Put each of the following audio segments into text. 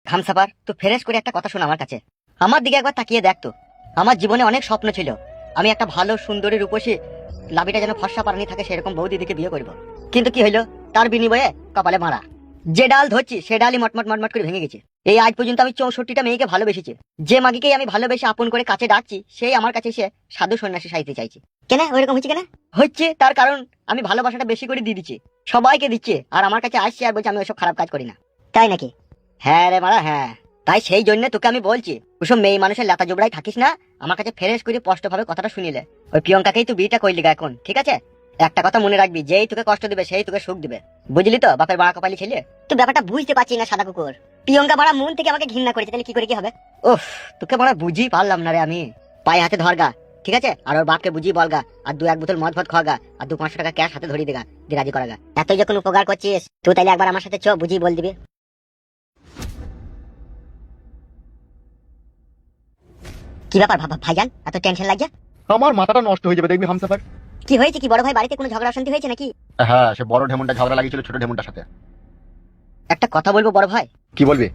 খামসাপার তুই ফ্রেশ করে একটা কথা শোন আমার কাছে। আমার দিকে একবার তাকিয়ে দেখ তো। আমার জীবনে অনেক স্বপ্ন ছিল, আমি একটা ভালো সুন্দরী রূপসী লাভিটা যেন ফর্সা পারানি থাকে সেরকম বউ দিদিকে বিয়ে করব। কিন্তু কি হইলো, তার বিনিময়ে কপালে মারা। যে ডাল ধরছি সে ডালই মটমট মটমট করে ভেঙে গেছে। এই আজ পর্যন্ত আমি 64টা মেয়েকে ভালোবেসেছি। যে মাগিকেই আমি ভালোবেসে আপন করে কাছে ডাকছি সেই আমার কাছে এসে সাধু সন্ন্যাসী সাইতে চাইছে। কেন ওইরকম হচ্ছে কেন? হচ্ছে তার কারণ আমি ভালোবাসাটা বেশি করে দিয়ে দিচ্ছি, সবাইকে দিচ্ছে, আর আমার কাছে আসছে আর বলছে আমি ওইসব খারাপ কাজ করি না। তাই নাকি? হ্যাঁ রে মারা, হ্যাঁ। তাই সেই জন্য তোকে আমি বলছি, ওসব মেয়ে মানুষের লেতা জোবড়াই থাকিস না, আমার কাছে ফ্রেশ করে স্পষ্ট ভাবে কথাটা শুনিলে। ওই প্রিয়ঙ্কাকেই তুই বিয়েটা করলি গা এখন, ঠিক আছে? একটা কথা মনে রাখবি, যেই তোকে কষ্ট দিবে সেই তোকে সুখ দিবে, বুঝলি তো? বাপের বাড়া কপালি ছেলে। তুই ব্যাপারটা বুঝতে পারছিস না সাদা কুকুর। প্রিয়ঙ্কা বাড়া মন থেকে আমাকে ঘৃণা করেছে, তাহলে কি করে কি হবে? ওহ, তোকে বাড়া বুঝি পারলাম না রে আমি। পায়ে হাতে ধরগা, ঠিক আছে? আর ওর বাপকে বুঝিয়ে বলগা, আর 2-1 বোতল মদ ভদ খাওয়াগা, আর 200-500 টাকা ক্যাশ হাতে ধরিয়ে দেগা, দিয়ে রাজি করাগা। এতই যখন উপকার করছিস তুই, তাইলে একবার আমার সাথে চ, বুঝিয়ে বল দিবি। কি ব্যাপার ভাইজান, এত টেনশন লাগছে? আমার মাথাটা নষ্ট হয়ে যাবে দেখবি হামসাফার। কি হয়েছে কি বড় ভাই, বাড়িতে কোনো ঝগড়া অশান্তি হয়েছে নাকি? হ্যাঁ, সে বড় ঢেমনটা ঝগড়া লাগিয়েছিল ছোট ঢেমনটার সাথে। একটা কথা বলবো বড় ভাই। কি বলবি?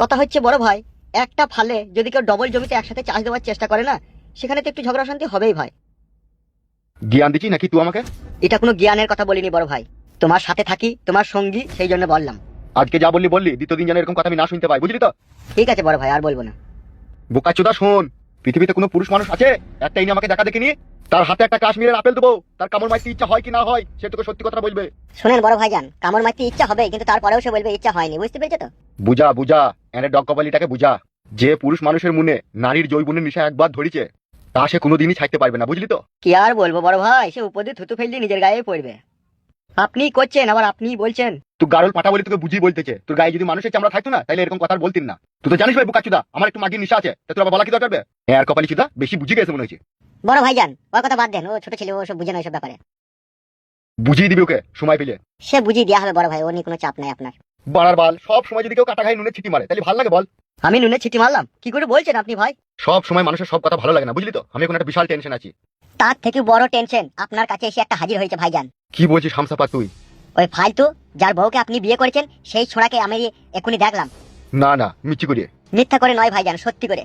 কথা হচ্ছে বড় ভাই, একটা ফালে যদি কেউ ডবল জমিতে একসাথে চাষ দেওয়ার চেষ্টা করে না, সেখানে তো একটু ঝগড়া অশান্তি হবেই ভাই। জ্ঞান দিচ্ছি নাকি তুই আমাকে? এটা কোনো জ্ঞানের কথা বলিনি বড় ভাই, তোমার সাথে থাকি, তোমার সঙ্গী, সেই জন্য বললাম। আজকে যা বললি বললি, দ্বিতীয় দিন যেন এরকম কথা আমি না শুনতে পাই, বুঝলি তো? ঠিক আছে বড় ভাই, আর বলবো না। বোকাচোদা শোন, পৃথিবীতে কোনো পুরুষ মানুষ আছে একটা ইনি আমাকে দেখা দেখে নিয়ে তার হাতে একটা কাশ্মীরের আপেল দেবো, তার কামড় মারতে ইচ্ছা হয় কি না হয় সে তোকে সত্যি কথা বলবে। শোনেন বড় ভাইজান, কামড় মারতে ইচ্ছা হবে, কিন্তু তারপরেও সে বলবে ইচ্ছা হয়নি, বুঝতে পেরেছো তো? বুঝা বুঝা, এনে ডগ কপালিটাকে বুঝা। যে পুরুষ মানুষের মনে নারীর যৌবনের নেশা একবার ধরেছে তা সে কোনোদিনই ছাড়তে পারবে না, বুঝলি তো? কি আর বলবো বড় ভাই, সে উপর দিয়ে থুতু ফেললে নিজের গায়ে পড়বে। আপনি করছেন আবার আপনি বলছেন। তুই গারল পাঠা বলে তোকে বুঝিয়ে বলতেছে, তোর গায়ে যদি মানুষের চামড়া থাকতো না তাহলে এরকম কথা আর বলতিন না। তুই তো জানিস ভাই বোকাচোদা, আমার একটু মাগির নেশা আছে, তা তোর আবার বলা কি দরকার? আর কপালি চুদা বেশি বুঝি গেছে মনে হচ্ছে। বড় ভাইজান ওর কথা বাদ দেন, ও ছোট ছেলে, ও সব বুঝে না ওইসব ব্যাপারে। বুঝিয়ে দিবি ওকে সময় পেলে। সে বুঝিয়ে দেওয়া হবে বড় ভাই, ও নিয়ে কোনো চাপ নাই আপনার। বাড়ার বাল, সব সময় যদি কেউ কাটা খাই নুনে ছিটি মারে তাহলে ভালো লাগে বল? আমি নুনে ছিটি মারলাম? কি করে বলছেন আপনি ভাই? সব সময় মানুষের সব কথা ভালো লাগে না, বুঝলি তো? আমি এখন একটা বিশাল টেনশন আছি। তার থেকে বড় টেনশন আপনার কাছে এসে একটা হাজির হয়েছে ভাইজান। কি বলছিস হামসাফার তুই? ওই ফালতু যার বউকে আপনি বিয়ে করেছেন সেই ছোড়াকে আমি এখনই দেখলাম। না না, মিচ্ছি করিয়ে। মিথ্যা করে নয় ভাইজান, সত্যি করে।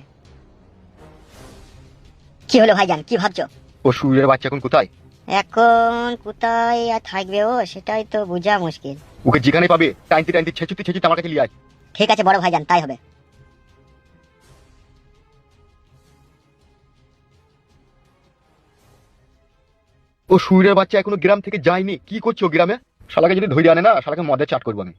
কি হলো ভাইজান, কি ভাবছো? ও সুরের বাচ্চা এখন কোথায়? এখন কোথায় আর থাকবে ও, সেটাই তো বোঝা মুশকিল। ওকে যেখানে পাবে টাইনতে টাইনতে ছেচুতে ছেচুতে আমার কাছে লিয়ে আয়। ঠিক আছে বড় ভাইজান, তাই হবে। ও সুরের বাচ্চা এখনো গ্রাম থেকে যায়নি, কি করছো গ্রামে? শালাকে যদি ধরে আনে না, শালাকে মদের চাট করবো আমি।